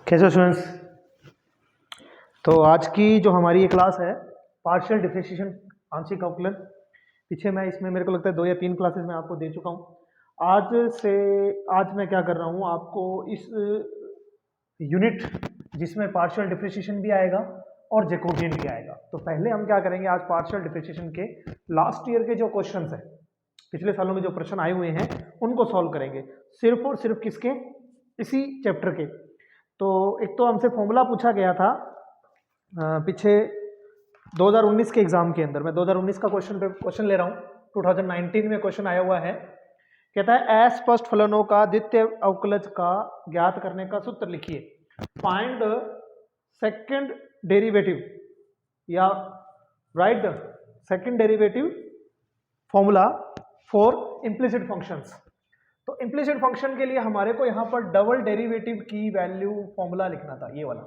कैसे स्टूडेंट्स? तो आज की जो हमारी ये क्लास है पार्शियल डिफरेंशिएशन आंशिक अवकलन, पीछे मैं इसमें मेरे को लगता है 2 या 3 क्लासेस मैं आपको दे चुका हूँ। आज मैं क्या कर रहा हूँ, आपको इस यूनिट जिसमें पार्शियल डिफरेंशिएशन भी आएगा और जैकोबियन भी आएगा। तो पहले हम क्या करेंगे, आज पार्शियल डिफरेंशिएशन के लास्ट ईयर के जो क्वेश्चंस हैं, पिछले सालों में जो प्रश्न आए हुए हैं उनको सॉल्व करेंगे, सिर्फ और सिर्फ किसके, इसी चैप्टर के। तो एक तो हमसे फॉर्मूला पूछा गया था पीछे 2019 के एग्जाम के अंदर। मैं 2019 का क्वेश्चन ले रहा हूँ, 2019 में क्वेश्चन आया हुआ है। कहता है अस्पष्ट फलनों का द्वितीय अवकलज का ज्ञात करने का सूत्र लिखिए। फाइंड द सेकंड डेरिवेटिव या right the second derivative formula for implicit functions. तो इम्प्लिसिट फंक्शन के लिए हमारे को यहाँ पर डबल डेरिवेटिव की वैल्यू फॉर्मूला लिखना था, ये वाला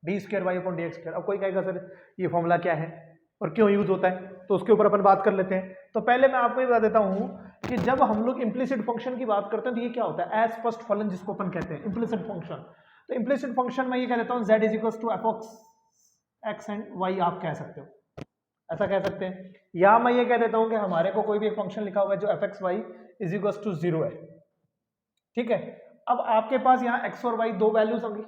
d²y/dx²। अब कोई कहेगा सर ये फॉर्मूला क्या है और क्यों यूज होता है, तो उसके ऊपर अपन बात कर लेते हैं। तो पहले मैं आपको ये बता देता हूँ कि जब हम लोग इम्प्लिसिट फंक्शन की बात करते हैं तो ये क्या होता है, अस्पष्ट फलन जिसको अपन कहते हैं इम्प्लिसिट फंक्शन। तो इम्प्लिसिट फंक्शन में ये कह देता हूँ z = f(x) एंड y आप कह सकते हो, ऐसा कह सकते हैं। या मैं ये कह देता हूँ कि हमारे को कोई भी एक फंक्शन लिखा हुआ है जो f(x, y) = 0 है, ठीक है। अब आपके पास यहाँ x और y दो वैल्यूज होंगी।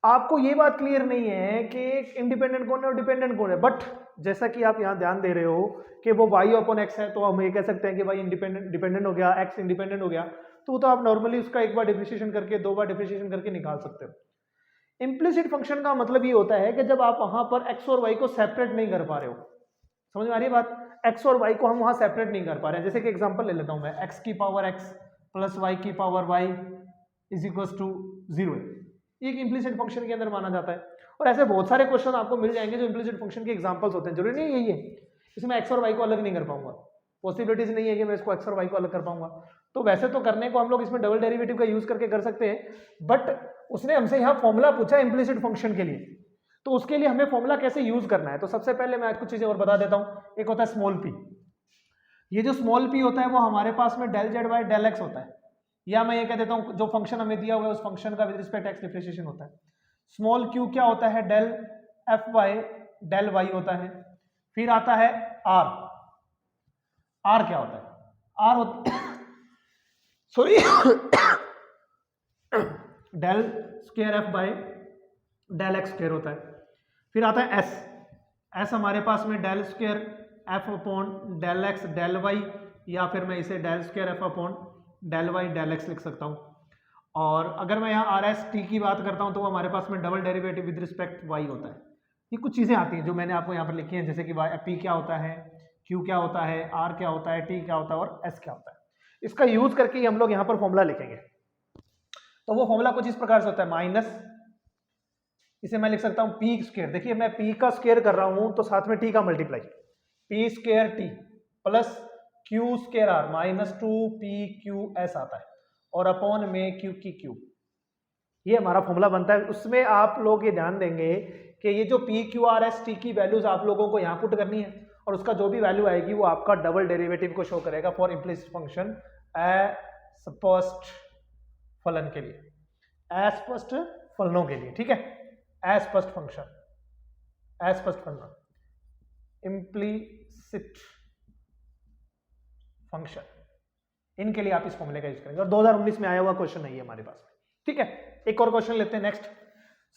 आपको ये बात क्लियर नहीं है कि इंडिपेंडेंट कौन है और डिपेंडेंट कौन है, बट जैसा कि आप यहाँ ध्यान दे रहे हो कि वो y/x है, तो हम ये कह सकते हैं कि भाई डिपेंडेंट हो गया, x इंडिपेंडेंट हो गया। तो आप नॉर्मली उसका एक बार डिफरेंशिएशन करके, 2 बार डिफरेंशिएशन करके निकाल सकते हो। इम्प्लिसिट फंक्शन का मतलब ये होता है कि जब आप वहां पर x और y को सेपरेट नहीं कर पा रहे हो, समझ में आ रही है बात। x और y को हम वहां सेपरेट नहीं कर पा रहे हैं। जैसे कि एग्जांपल ले लेता हूं मैं, x² प्लस y² = 0 है, एक इम्प्लिसिट फंक्शन के अंदर माना जाता है। और ऐसे बहुत सारे क्वेश्चन आपको मिल जाएंगे जो इम्प्लिसिट फंक्शन के एग्जांपल्स होते हैं। जरूरी नहीं यही है, इसमें x और y को अलग नहीं कर पाऊंगा, पॉसिबिलिटीज नहीं है कि मैं इसको x और y को अलग कर पाऊंगा। तो वैसे तो करने को हम लोग इसमें डबल डेरिवेटिव का यूज करके कर सकते हैं, बट उसने हमसे यहाँ फॉर्मूला पूछा इम्प्लिसिट फंक्शन के लिए, तो उसके लिए हमें फॉर्मूला कैसे यूज करना है। तो सबसे पहले मैं कुछ चीजें और बता देता हूँ। एक होता है स्मॉल p, ये जो स्मॉल p होता है वो हमारे पास में ∂z/∂x होता है, या मैं ये कह देता हूँ जो फंक्शन हमें दिया हुआ है उस फंक्शन का विद रिस्पेक्ट x डिफरेंशिएशन होता है। स्मॉल q क्या होता है, ∂f/∂y होता है। फिर आता है r, r क्या होता है, r होता सॉरी ∂f/∂x² होता है। फिर आता है s, s हमारे पास में ∂2f/∂x/∂y, या फिर मैं इसे ∂2f/∂y/∂x लिख सकता हूँ। और अगर मैं यहाँ RST की बात करता हूँ तो हमारे पास में double derivative with respect y होता है। ये कुछ चीजें आती हैं जो मैंने आपको यहाँ पर लिखी हैं, जैसे कि p क्या होता है, q क्या होता है, r क्या होता है, t क्या होता है और s क्या होता है। इसका यूज करके ही हम लोग यहाँ पर फॉर्मूला लिखेंगे। तो वो फॉर्मूला कुछ इस प्रकार से होता है, माइनस, इसे मैं लिख सकता हूँ p²। देखिए मैं p का स्क्वायर कर रहा हूँ तो साथ में t का multiply, p² plus q² -2pqs आता है, और अपॉन में q की q, ये हमारा फॉर्मूला बनता है। उसमें आप लोग ये ध्यान देंगे कि ये जो p q r s t की वैल्यूज आप लोगों को यहाँ पुट करनी है, और उसका जो भी वैल्यू आएगी वो आपका डबल डेरिवेटिव को शो करेगा फॉर इम्प्लिसिट फंक्शन अस्पष्ट फलन के लिए, अस्पष्ट फलनों के लिए, ठीक है। अस्पष्ट फंक्शन, अस्पष्ट फलन, इम्प्लिसिट फंक्शन, इनके लिए आप इस फॉर्मूले का यूज करेंगे। और 2019 में आया हुआ क्वेश्चन नहीं है हमारे पास में, ठीक है। एक और क्वेश्चन लेते हैं नेक्स्ट।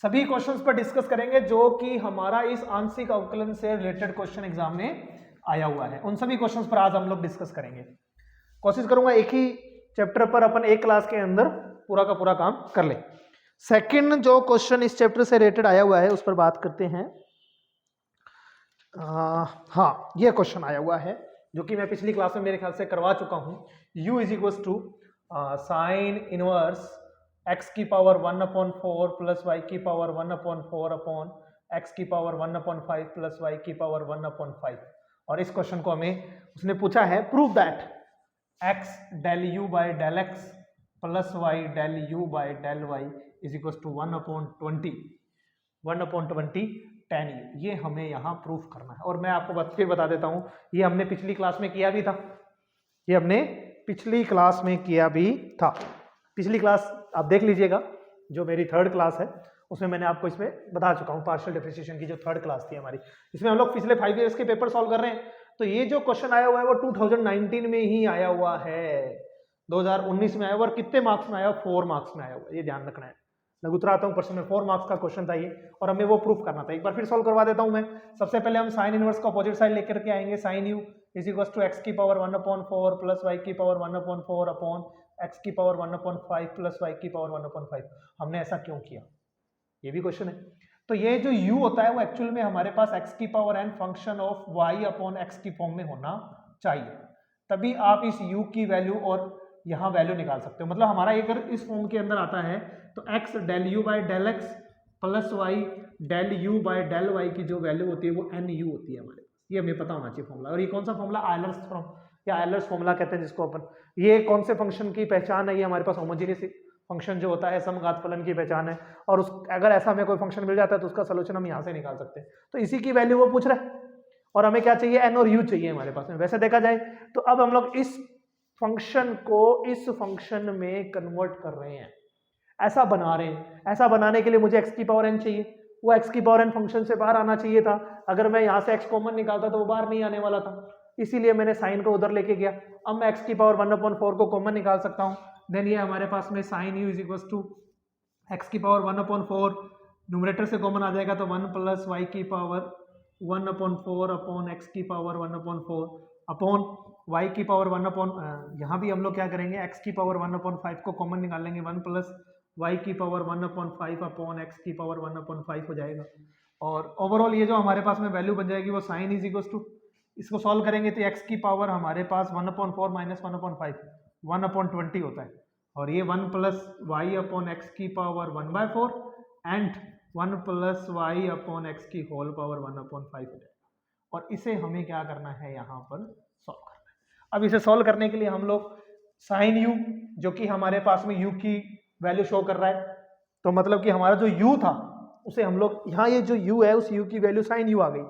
सभी क्वेश्चंस पर डिस्कस करेंगे जो कि हमारा इस आंशिक अवकलन से रिलेटेड क्वेश्चन एग्जाम में आया हुआ है, उन सभी क्वेश्चंस पर आज हम लोग डिस्कस करेंगे। कोशिश करूंगा एक ही चैप्टर पर अपन एक क्लास के अंदर पूरा का पूरा काम कर ले। सेकंड जो क्वेश्चन इस चैप्टर से रिलेटेड आया हुआ है उस पर बात करते हैं। हाँ, ये क्वेश्चन आया हुआ है जो कि मैं पिछली क्लास में मेरे ख्याल से करवा चुका हूं। u = sin inverse x⁴ plus y⁴ x⁴ plus y⁴ और इस क्वेश्चन को हमें उसने पूछा है, prove that x ∂u/∂x plus y ∂u/∂y = 1/20 tan u। ये हमें यहाँ प्रूफ करना है, और मैं आपको फिर बता देता हूँ ये हमने पिछली क्लास में किया भी था, ये हमने पिछली क्लास में किया भी था। पिछली क्लास आप देख लीजिएगा, जो मेरी थर्ड क्लास है उसमें मैंने आपको इसमें बता चुका हूँ, पार्शियल डिफरेंशिएशन की जो थर्ड क्लास थी हमारी, इसमें हम लोग पिछले 5 ईयर्स के पेपर सॉल्व कर रहे हैं। तो ये जो क्वेश्चन आया हुआ है वो 2019 में ही आया हुआ है, 2019 में आया हुआ, और कितने मार्क्स में आया हुआ? 4 मार्क्स में आया हुआ, ये ध्यान रखना है। लघुत्रात्मक प्रश्न में 4 मार्क्स का क्वेश्चन था ये, और हमें वो प्रूफ करना था। एक बार फिर सॉल्व करवा देता हूं मैं। सबसे पहले हम साइन इनवर्स का अपोजिट साइड लेकर के आएंगे। Sine u is equal to x की पावर 1/4 प्लस वाई की पावर 1/4 अपॉन एक्स की पावर 1/5 प्लस वाई की पावर 1/5। हमने ऐसा क्यों किया, ये भी क्वेश्चन है। तो ये जो u होता है वो एक्चुअल में हमारे पास x की power n function of y upon x की फॉर्म में होना चाहिए, तभी आप इस u की वैल्यू और यहाँ वैल्यू निकाल सकते हो। मतलब हमारा अगर इस फॉर्म के अंदर आता है तो x del u by del x plus y del u by del Y की जो वैल्यू होती है वो nu होती है हमारे पास। ये हमें पता होना चाहिए फॉर्मूला। और ये कौन सा फॉर्मूला? आयलर्स फॉर्म या आयलर्स फॉर्मूला कहते हैं जिसको अपन। ये कौन से फंक्शन की पहचान है? ये हमारे पास होमोजेनियस फंक्शन जो होता है समघात फलन की पहचान है। और उस अगर ऐसा हमें कोई फंक्शन मिल जाता है तो उसका सोल्यूशन हम यहाँ से निकाल सकते हैं। तो इसी की वैल्यू वो पूछ रहा है, और हमें क्या चाहिए? n और u चाहिए हमारे पास में। वैसे देखा जाए तो अब हम लोग इस फंक्शन को इस फंक्शन में कन्वर्ट कर रहे हैं, ऐसा बना रहे हैं। ऐसा बनाने के लिए मुझे x की पावर n चाहिए, वो x की पावर n फंक्शन से बाहर आना चाहिए था। अगर मैं यहाँ से x कॉमन निकालता तो वो बाहर नहीं आने वाला था, इसीलिए मैंने साइन को उधर लेके गया। अब मैं x की पावर 1/4 को कॉमन निकाल सकता हूँ। देन ये हमारे पास में sine u is equal to x की पावर 1/4, न्यूमरेटर से कॉमन आ जाएगा तो 1 प्लस वाई की पावर 1/4 अपॉन एक्स की पावर 1/4 अपॉन वाई की पावर 1 यहाँ भी हम लोग क्या करेंगे, एक्स की पावर 1/5 को कॉमन निकाल लेंगे, 1 प्लस वाई की पावर 1/5 अपॉन एक्स की पावर 1/5 हो जाएगा। और ओवरऑल ये जो हमारे पास में वैल्यू बन जाएगी वो साइन इज इक्वल टू, इसको सॉल्व करेंगे तो एक्स की पावर हमारे पास 1/4 माइनस 1/5 1/20 होता है, और ये 1 प्लस वाई अपॉन एक्स की power 1/4 and 1 plus y upon x की होल पावर 1/5 हो जाएगा। और इसे हमें क्या करना है, यहाँ पर सॉल्व करना है। अब इसे सॉल्व करने के लिए हम लोग साइन यू, जो कि हमारे पास में यू की वैल्यू शो कर रहा है, तो मतलब कि हमारा जो u था उसे हम लोग यहाँ, ये जो u है उस u की वैल्यू साइन u आ गई,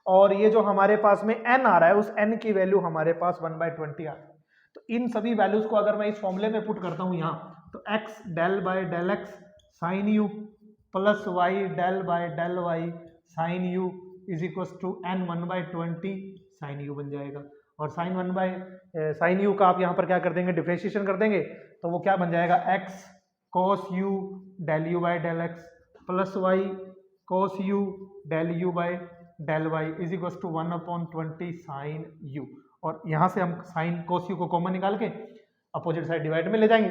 और ये जो हमारे पास में n आ रहा है उस n की वैल्यू हमारे पास 1/20 आ रही है। तो इन सभी वैल्यूज को अगर मैं इस फॉर्मूले में पुट करता हूँ यहाँ, तो x del by del x sine u plus y del by del y sine u is equal to n 1/20 sine u बन जाएगा। और साइन यू का आप यहाँ पर क्या कर देंगे, डिफरेंशिएशन कर देंगे, तो वो क्या बन जाएगा, x cos u del u by del x plus y cos u del u by del y is equal to 1/20 sine u। और यहाँ से हम साइन cos u को कॉमन निकाल के अपोजिट साइड डिवाइड में ले जाएंगे।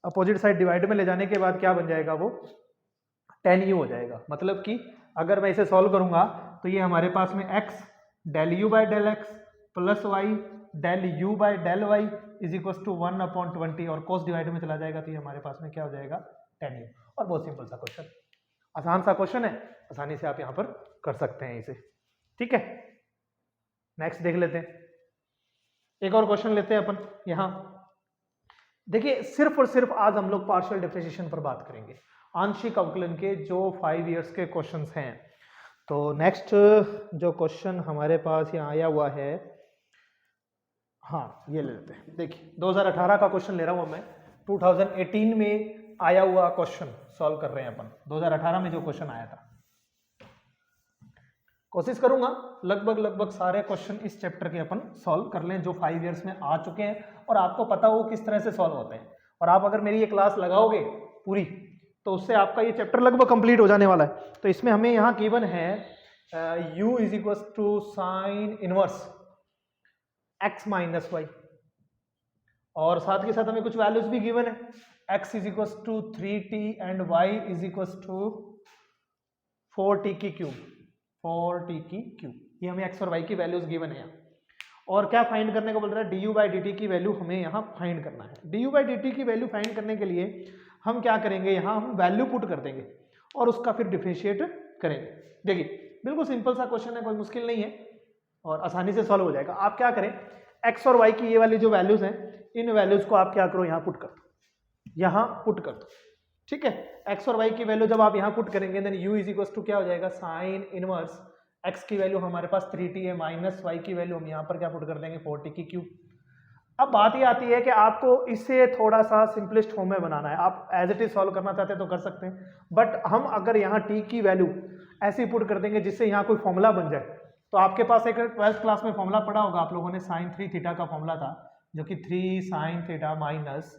अपोजिट साइड डिवाइड में ले जाने के बाद क्या बन जाएगा, वो tan u हो जाएगा। मतलब कि अगर मैं इसे सॉल्व करूंगा तो ये हमारे पास में x del u by del x plus y del u by del y is equal to 1/20, और cos डिवाइड में चला जाएगा तो ये हमारे पास में क्या हो जाएगा, tan u। और बहुत सिंपल सा क्वेश्चन, आसान सा क्वेश्चन है, आसानी से आप यहाँ पर कर सकते हैं इसे। ठीक है, नेक्स्ट देख लेते हैं, एक और क्वेश्चन लेते हैं अपन। यहाँ देखिए, सिर्फ और सिर्फ आज हम लोग पार्शियल डिफरेंशिएशन पर बात करेंगे, आंशिक अवकलन के जो 5 इयर्स के क्वेश्चंस हैं। तो नेक्स्ट जो क्वेश्चन हमारे पास यहाँ आया हुआ है, हाँ ये ले लेते हैं। देखिए 2018 का क्वेश्चन ले रहा हूँ मैं, 2018 में आया हुआ क्वेश्चन सॉल्व कर रहे हैं अपन। 2018 में जो क्वेश्चन आया था, कोशिश करूंगा लगभग सारे क्वेश्चन इस चैप्टर के अपन सॉल्व कर लें जो 5 इयर्स में आ चुके हैं, और आपको पता हो किस तरह से सॉल्व होते हैं। और आप अगर मेरी ये क्लास लगाओगे पूरी तो उससे आपका ये चैप्टर लगभग कंप्लीट हो जाने वाला है। तो इसमें हमें यहाँ गिवन है u is equal to sine inverse x minus y, और साथ के साथ हमें कुछ वैल्यूज भी गिवन है, x is equal to 3t and y is equal to 4t की क्यूब, 4t की क्यूब। ये हमें x और y की वैल्यूज गिवन है यहाँ। और क्या फाइंड करने को बोल रहा है, du बाई dt की वैल्यू हमें यहाँ फाइंड करना है। du बाई dt की वैल्यू फाइंड करने के लिए हम क्या करेंगे, यहाँ हम वैल्यू पुट कर देंगे और उसका फिर डिफरेंशिएट करेंगे। देखिए बिल्कुल सिंपल सा क्वेश्चन है, कोई मुश्किल नहीं है और आसानी से सॉल्व हो जाएगा। आप क्या करें, x और y की ये वाली जो वैल्यूज हैं, इन वैल्यूज को आप क्या करो, यहाँ पुट कर दो, यहाँ पुट कर दो। ठीक है, x और y की वैल्यू जब आप यहाँ पुट करेंगे then u is equal to क्या हो जाएगा, साइन इनवर्स x की वैल्यू हमारे पास 3t है, माइनस y की वैल्यू हम यहाँ पर क्या पुट कर देंगे, 4t की क्यूब। अब बात ये आती है कि आपको इसे थोड़ा सा सिंपलेस्ट फॉर्म में बनाना है। आप एज इट इज सॉल्व करना चाहते हैं तो कर सकते हैं, बट हम अगर यहाँ टी की वैल्यू ऐसी पुट कर देंगे जिससे यहाँ कोई फॉर्मूला बन जाए, तो आपके पास एक 12th क्लास में फॉर्मूला पढ़ा होगा आप लोगों ने, साइन 3 थीटा का फॉर्मूला था, जो कि 3 साइन थीटा माइनस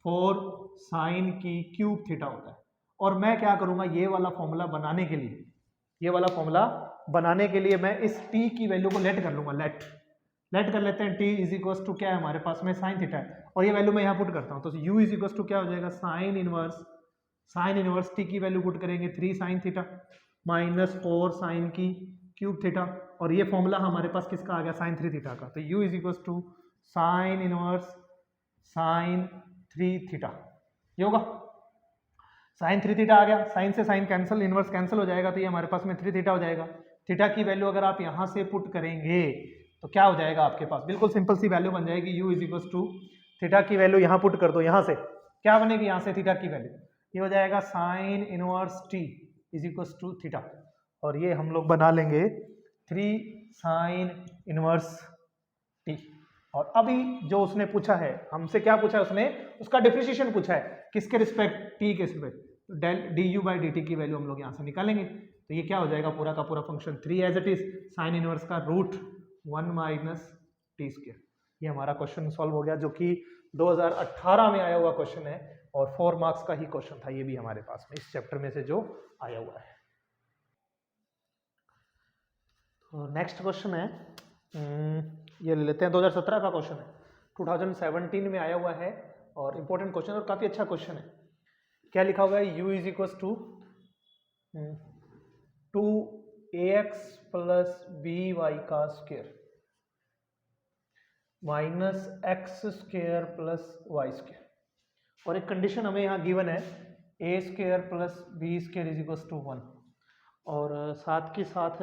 4 साइन की क्यूब थीटा होता है। और मैं क्या करूँगा, ये वाला फॉर्मूला बनाने के लिए, ये वाला फॉर्मूला बनाने के लिए मैं इस टी की वैल्यू को लेट कर लूँगा, लेट कर लेते हैं। t इज इक्वल्स टू क्या है हमारे पास में, साइन थीटा है, और ये वैल्यू मैं यहाँ पुट करता हूँ, तो u इज इक्वल्स टू क्या हो जाएगा, साइन इनवर्स t की वैल्यू पुट करेंगे 3 साइन थीटा माइनस 4 साइन की क्यूब थीटा, और ये फॉर्मूला हमारे पास किसका आ गया, साइन 3 थीटा का, तो u is equals to sine inverse sine 3 theta, ये होगा साइन 3 थीटा आ गया, साइन से साइन कैंसिल, इनवर्स कैंसिल हो जाएगा, तो ये हमारे पास में 3 थीटा हो जाएगा। थीटा की वैल्यू अगर आप यहाँ से पुट करेंगे तो क्या हो जाएगा आपके पास, बिल्कुल सिंपल सी वैल्यू बन जाएगी, u is equals to theta की वैल्यू यहाँ पुट कर दो, यहाँ से क्या बनेगी, यहाँ से थीटा की वैल्यू ये हो जाएगा sine inverse t is equals to theta, और ये हम लोग बना लेंगे 3 साइन इनवर्स t। और अभी जो उसने पूछा है हमसे, क्या पूछा है उसने, उसका डिफरेंशिएशन पूछा है, किसके रिस्पेक्ट, t के रिस्पेक्ट, तो डेल du बाई dt की वैल्यू हम लोग यहाँ से निकालेंगे, तो ये क्या हो जाएगा, पूरा का पूरा function 3 as it is sine inverse का रूट 1 माइनस टी स्क्वायर। ये हमारा क्वेश्चन सॉल्व हो गया, जो कि 2018 में आया हुआ क्वेश्चन है, और 4 मार्क्स का ही क्वेश्चन था ये भी हमारे पास में, इस चैप्टर में से जो आया हुआ है। तो नेक्स्ट क्वेश्चन है, ये ले लेते हैं, 2017 का क्वेश्चन है, 2017 में आया हुआ है, और इम्पोर्टेंट क्वेश्चन और काफ़ी अच्छा क्वेश्चन है। क्या लिखा हुआ है, u is equals to 2ax plus B Y का square minus X square plus Y square, और एक कंडीशन हमें यहाँ गिवन है, A square plus B square is equals to 1, और साथ के साथ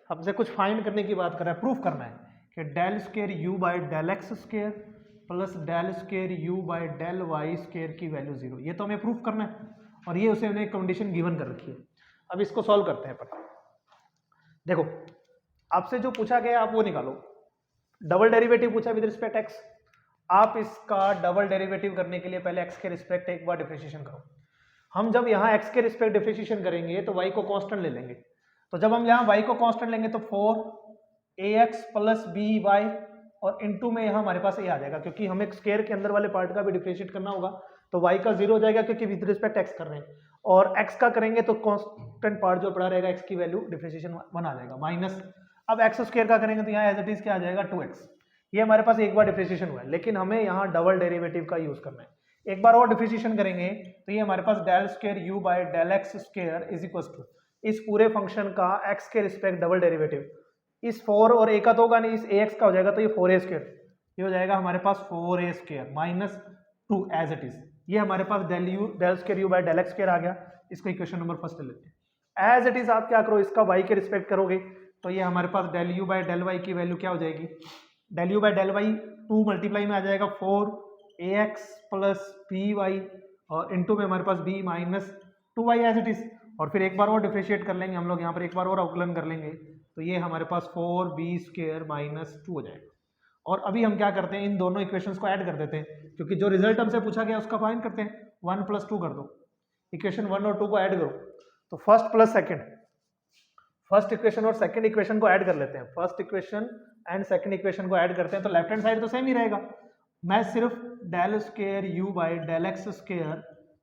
हमसे कुछ फाइंड करने की बात कर रहा है, प्रूफ करना है कि del square you by del x square plus del square you by del Y square की वैल्यू 0, ये तो हमें प्रूफ करना है, और ये उसे उन्हें कंडीशन गिवन कर रखी है। अब इसको सॉल्व करते हैं। पता देखो, आपसे जो पूछा गया आप वो निकालो, डबल डेरिवेटिव पूछा विद रिस्पेक्ट एक्स, आप इसका डबल डेरिवेटिव करने के लिए पहले एक्स के रिस्पेक्ट एक बार डिफरेंशिएशन करो। हम जब यहाँ एक्स के रिस्पेक्ट डिफरेंशिएशन करेंगे तो वाई को कांस्टेंट ले लेंगे, तो जब हम यहाँ वाई को कांस्टेंट लेंगे तो 4ax प्लस बी वाई, और इनटू में यहाँ हमारे पास ये आ जाएगा, क्योंकि हमें स्क्वायर के अंदर वाले पार्ट का भी डिफरेंशिएट करना होगा, तो y का 0 हो जाएगा क्योंकि विद रिस्पेक्ट x कर रहे हैं, और x का करेंगे तो कांस्टेंट पार्ट जो पड़ा रहेगा x की वैल्यू डिफरेंशिएशन 1 आ जाएगा माइनस, अब x स्क्वायर का करेंगे तो यहाँ एज इट इज क्या आ जाएगा 2x। ये हमारे पास एक बार डिफरेंशिएशन हुआ है, लेकिन हमें यहाँ डबल डेरिवेटिव का यूज करना है। एक बार और डिफरेंशिएशन करेंगे तो ये हमारे पास del square you by del x square is equal to इस पूरे फंक्शन का x के रिस्पेक्ट डबल डेरिवेटिव, इस 4 और a का तो होगा नहीं, इस ax का हो जाएगा, तो ये 4a स्क्वायर, ये हो जाएगा हमारे पास 4a square minus 2 as it is, ये हमारे पास del square you by del x square आ गया। इसको इक्वेशन नंबर फर्स्ट ले लेते हैं। एज इट इज आप क्या करो, इसका y के रिस्पेक्ट करोगे तो ये हमारे पास del you by del Y की वैल्यू क्या हो जाएगी, del you by del Y 2 multiply में आ जाएगा 4ax प्लस बी वाई, और इनटू में हमारे पास b माइनस 2y एज इट इज, और फिर एक बार और डिफरेंशिएट कर लेंगे हम लोग, यहाँ पर एक बार और अवकलन कर लेंगे, तो ये हमारे पास 4b स्क्वायर माइनस 2 हो जाएगा। और अभी हम क्या करते हैं, इन दोनों इक्वेशंस को ऐड कर देते हैं, क्योंकि जो रिजल्ट हमसे पूछा गया उसका फाइंड करते हैं। 1 प्लस 2 कर दो, इक्वेशन 1 और 2 को ऐड करो, तो first plus second, first equation और सेकंड इक्वेशन को ऐड कर लेते हैं, first equation and second equation को ऐड करते हैं, तो लेफ्ट हैंड साइड तो सेम ही रहेगा। मैं सिर्फ del square you by del x square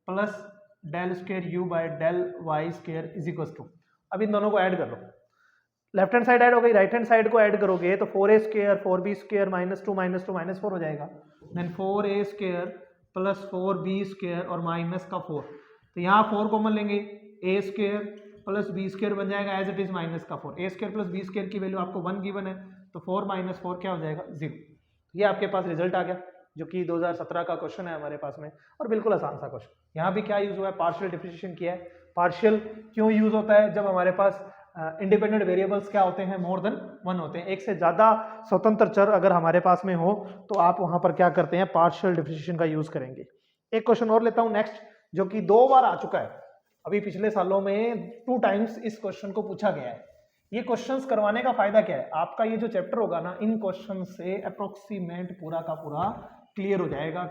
plus del square you by del Y square is equal to, अब इन दोनों को ऐड कर लो, लेफ्ट हैंड साइड ऐड हो गई, राइट हैंड साइड को ऐड करोगे तो 4a square 4b square minus 2 minus 4 हो जाएगा, then 4a square plus 4b square और माइनस का 4, तो यहाँ 4 कॉमन लेंगे, a square plus b square बन जाएगा एज इट इज माइनस का 4, a square plus b square की वैल्यू आपको 1 गिवन है, तो 4 माइनस 4 क्या हो जाएगा 0। ये आपके पास रिजल्ट आ गया, जो कि 2017 का क्वेश्चन है हमारे पास में, और बिल्कुल आसान सा क्वेश्चन। यहाँ भी क्या यूज हुआ है, पार्शियल डिफरेंशिएशन किया है। पार्शियल क्यों यूज होता है, जब हमारे पास इंडिपेंडेंट वेरिएबल्स क्या होते हैं, मोर देन 1 होते हैं, एक से ज़्यादा स्वतंत्र चर अगर हमारे पास में हो तो आप वहाँ पर क्या करते हैं, पार्शियल डिफरेंशिएशन का यूज़ करेंगे। एक क्वेश्चन और लेता हूँ नेक्स्ट, जो कि 2 बार आ चुका है, अभी पिछले सालों में 2 टाइम्स इस क्वेश्चन को पूछा गया है ये क्वेश्चंस करवाने का फायदा क्या है, आपका ये जो चैप्टर होगा ना, इन क्वेश्चन से अप्रोक्सीमेट पूरा का पूरा क्लियर हो जाएगा,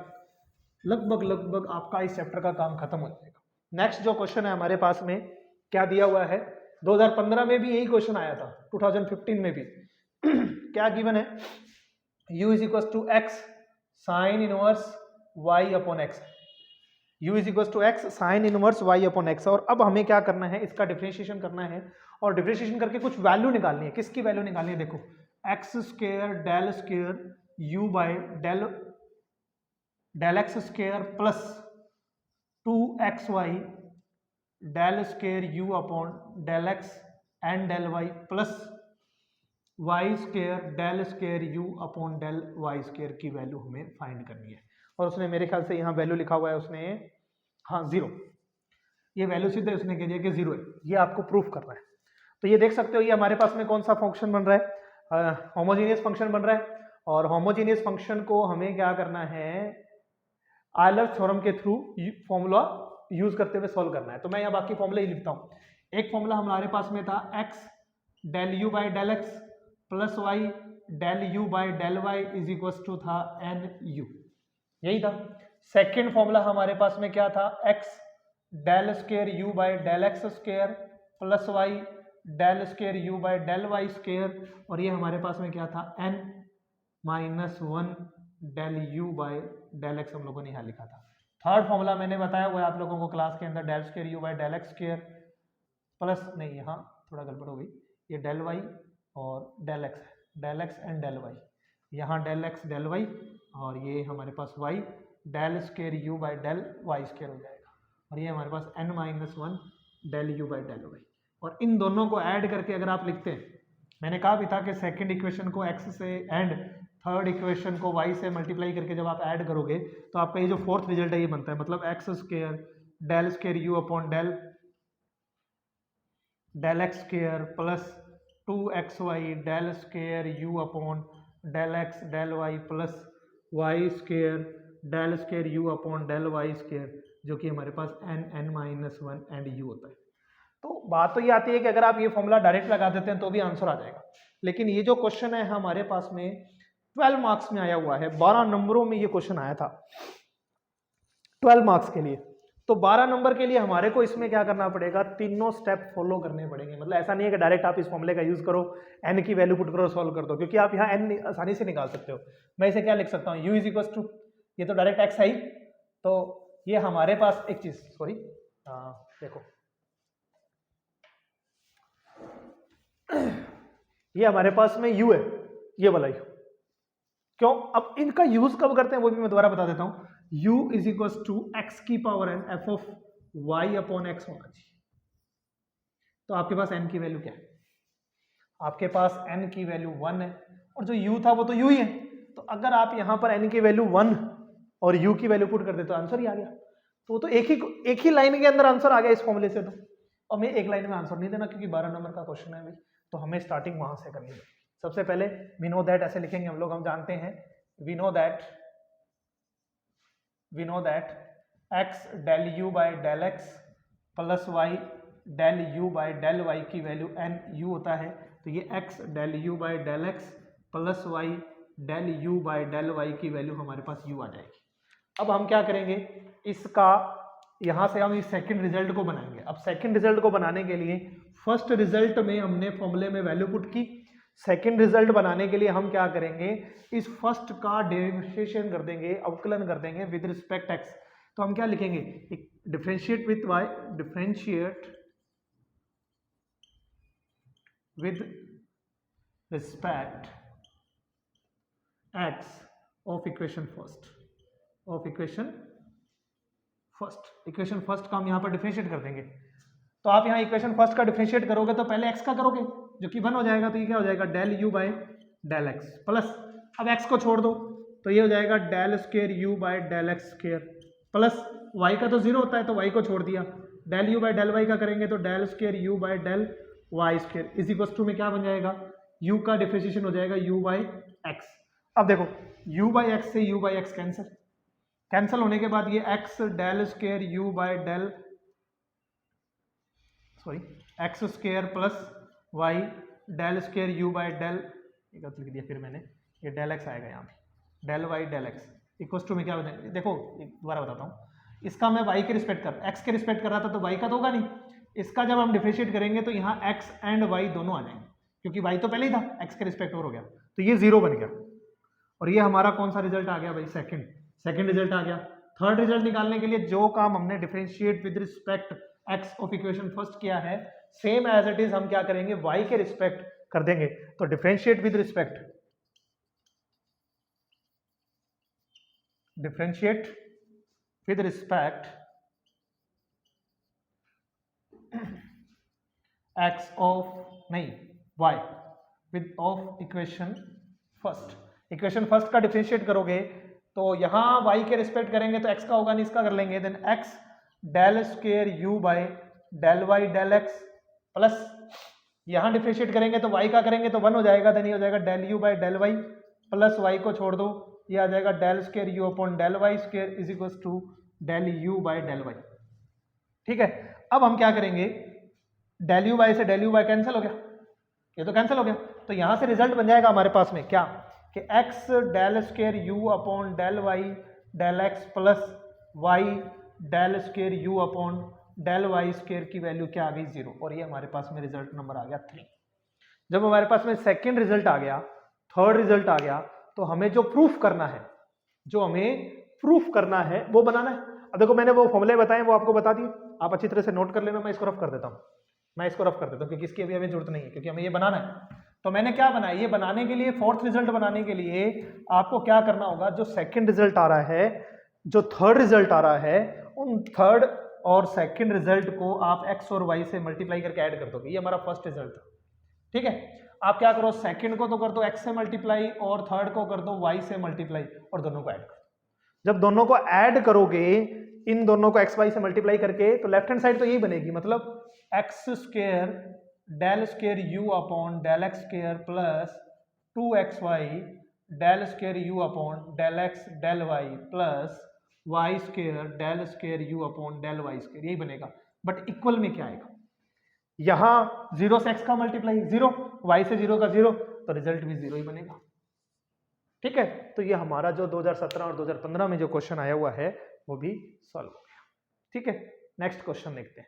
लगभग आपका इस चैप्टर का काम खत्म हो जाएगा। नेक्स्ट जो क्वेश्चन है हमारे पास में क्या दिया हुआ है, 2015 में भी यही क्वेश्चन आया था, 2015 में भी क्या गिवन है, u is equal to x sine inverse y upon x, u is equal to x sine inverse y upon x. और अब हमें क्या करना है, इसका डिफरेंशिएशन करना है और डिफरेंशिएशन करके कुछ वैल्यू निकालनी है। किसकी वैल्यू निकालनी है, देखो x square del square u by del x square plus 2xy del square u upon del x and del y plus Y square del square u upon del Y square की value हमें find करनी है। और उसने मेरे ख्याल से यहाँ वैल्यू लिखा हुआ है उसने, हाँ 0, ये वैल्यू सीधे उसने कह दिया कि 0 है, ये आपको प्रूफ करना है। तो ये देख सकते हो ये हमारे पास में कौन सा फंक्शन बन रहा है, होमोजीनियस फंक्शन बन रहा है। और होमोजीनियस फंक्शन को हमें क्या करना है, आयलर थ्योरम के थ्रू फॉर्मूला यूज करते हुए सॉल्व करना है। तो मैं यहाँ बाकी फॉर्मूला ही लिखता हूँ। एक फॉर्मूला हमारे पास में था x del you by del x plus y del you by del y is equal to था एन यू, यही था। सेकेंड फॉर्मूला हमारे पास में क्या था, x del square you by del x square plus y del square you by del Y square, और ये हमारे पास में क्या था n minus 1 del you by del x हम लोगों ने यहाँ लिखा था। थर्ड फॉर्मूला मैंने बताया हुआ है आप लोगों को क्लास के अंदर, del square you by del x square plus, नहीं यहाँ थोड़ा गड़बड़ हो गई, ये डेल वाई और डेल एक्स है, del x and del Y, यहाँ डेल एक्स डेल वाई और ये हमारे पास Y del square you by del Y square हो जाएगा, और ये हमारे पास n minus 1 del you by del Y. और इन दोनों को ऐड करके अगर आप लिखते हैं, मैंने कहा भी था कि सेकंड इक्वेशन को x से एंड थर्ड इक्वेशन को y से मल्टीप्लाई करके जब आप ऐड करोगे तो आपका ये जो फोर्थ रिजल्ट है ये बनता है, मतलब x square del square u upon del x square plus 2xy del square u upon del x del y plus Y square del square u upon del Y square, जो कि हमारे पास n minus 1 and u होता है। तो बात तो ये आती है कि अगर आप ये फॉर्मूला डायरेक्ट लगा देते हैं तो भी आंसर आ जाएगा, लेकिन ये जो क्वेश्चन है हमारे पास में 12 मार्क्स में आया हुआ है, 12 नंबरों में ये क्वेश्चन आया था 12 मार्क्स के लिए। तो 12 नंबर के लिए हमारे को इसमें क्या करना पड़ेगा, तीनों स्टेप फॉलो करने पड़ेंगे। मतलब ऐसा नहीं है कि डायरेक्ट आप इस फॉर्मूले का यूज करो, n की वैल्यू पुट करो, सॉल्व कर दो, क्योंकि आप यहाँ n आसानी से निकाल सकते हो। मैं इसे क्या लिख सकता हूँ, u इज इक्वल टू, ये तो डायरेक्ट x है ही, तो ये हमारे पास एक चीज, सॉरी देखो ये हमारे पास में u है, ये वाला u, क्यों, अब इनका यूज कब करते हैं वो भी मैं दोबारा बता देता हूं। u is equal to x की power n F of y upon X होना चाहिए। तो आपके पास n की वैल्यू क्या है, आपके पास n की वैल्यू 1 है, और जो u था वो तो u ही है। तो अगर आप यहां पर n की वैल्यू 1 और u की वैल्यू पुट कर दे तो आंसर ही आ गया। तो वो तो एक ही लाइन के अंदर आंसर आ गया इस फॉर्मूले से। तो और मैं एक लाइन में आंसर नहीं देना, क्योंकि 12 नंबर का क्वेश्चन है भाई, तो हमें स्टार्टिंग वहां से करनी है। सबसे पहले वी नो दैट ऐसे लिखेंगे हम लोग, हम जानते हैं we know that x del u by del x plus y del u by del y की वैल्यू n u होता है। तो ये x del u by del x plus y del u by del y की value हमारे पास u आ जाएगी। अब हम क्या करेंगे, इसका यहाँ से हम इस सेकंड रिजल्ट को बनाएंगे। अब सेकंड रिजल्ट को बनाने के लिए फर्स्ट रिजल्ट में हमने फॉर्मूले में वैल्यू पुट की, सेकंड रिजल्ट बनाने के लिए हम क्या करेंगे, इस फर्स्ट का डिफरेंशिएशन कर देंगे, अवकलन कर देंगे विद रिस्पेक्ट x। तो हम क्या लिखेंगे, differentiate with y, differentiate with respect x of equation first, of equation first का हम यहाँ पर डिफरेंशिएट कर देंगे। तो आप यहाँ इक्वेशन फर्स्ट का डिफरेंशिएट करोगे तो पहले x का करोगे, जो कि 1 हो जाएगा, तो ये क्या हो जाएगा, del u by del x plus, अब x को छोड़ दो तो ये हो जाएगा del square u by del x square plus y का तो 0 होता है तो y को छोड़ दिया, del u by del y का करेंगे तो del square u by del y square is equal to में क्या बन जाएगा, u का डिफरेंशिएशन हो जाएगा u बाय x। अब देखो u बाय x से u बाय x कैंसिल होने के बाद ये x del square u by del x square plus y del square u by del, ये गलत लिख दिया फिर मैंने, ये डेल एक्स आएगा यहाँ पे, del y del x equals to में क्या हो जाएगा, देखो दोबारा बताता हूँ, इसका मैं y के रिस्पेक्ट कर, x के रिस्पेक्ट कर रहा था तो y का तो होगा नहीं, इसका जब हम डिफरेंशिएट करेंगे तो यहाँ x एंड y दोनों आ जाएंगे, क्योंकि y तो पहले ही था, x के रिस्पेक्ट और हो गया, तो ये 0 बन गया। और ये हमारा कौन सा रिजल्ट आ गया भाई, सेकंड रिजल्ट आ गया। थर्ड रिजल्ट निकालने के लिए जो काम हमने differentiate with respect x of equation first किया है, सेम एज इट इज हम क्या करेंगे, y के रिस्पेक्ट कर देंगे। तो differentiate with respect, differentiate with respect x of नहीं y with of equation first का डिफरेंशिएट करोगे तो यहाँ y के रिस्पेक्ट करेंगे तो x का होगा नहीं, इसका कर लेंगे, then x del square u by del y del x plus यहाँ डिफरेंशिएट करेंगे तो y का करेंगे तो 1 हो जाएगा, देन ये हो जाएगा del u by del y plus y को छोड़ दो, ये आ जाएगा del square u upon del Y square is equal to del u by del y. ठीक है, अब हम क्या करेंगे, डेल यू बाय से डेल यू बाय कैंसिल हो गया, ये तो कैंसिल हो गया, तो यहां से रिजल्ट बन जाएगा हमारे पास में क्या कि x del square u upon del y del x plus y del square u upon del Y square की वैल्यू क्या आ गई 0, और ये हमारे पास में रिजल्ट नंबर आ गया 3। जब हमारे पास में सेकेंड रिजल्ट आ गया, थर्ड रिजल्ट आ गया, तो हमें जो प्रूफ करना है, वो बनाना है। अब देखो मैंने वो फॉर्मूले बताए वो आपको बता दिए, आप अच्छी तरह से नोट कर लेना, मैं इसको रफ कर देता हूँ, क्योंकि इसकी अभी हमें जरूरत नहीं है, क्योंकि हमें ये बनाना है। तो मैंने क्या बनाया, ये बनाने के लिए, फोर्थ रिजल्ट बनाने के लिए आपको क्या करना होगा, जो सेकेंड रिजल्ट आ रहा है, जो थर्ड रिजल्ट आ रहा है, उन थर्ड और सेकेंड रिजल्ट को आप एक्स और वाई से मल्टीप्लाई करके ऐड कर दोगे। ये हमारा फर्स्ट रिजल्ट था। ठीक है, आप क्या करो, सेकंड को तो कर दो x से मल्टीप्लाई और थर्ड को कर दो y से मल्टीप्लाई और दोनों को ऐड कर दो। जब दोनों को ऐड करोगे, इन दोनों को x y से मल्टीप्लाई करके, तो लेफ्ट हैंड साइड तो यही बनेगी, मतलब x square del square u upon del x square plus 2xy del square u upon del x del y plus Y square del square u upon del Y square, यही बनेगा। But equal में क्या आएगा, यहां 0 से x का multiply 0, y से 0 का 0, तो रिजल्ट भी 0 ही बनेगा। ठीक है, तो ये हमारा जो 2017 और 2015 में जो क्वेश्चन आया हुआ है वो भी सॉल्व हो गया। ठीक है, नेक्स्ट क्वेश्चन देखते हैं।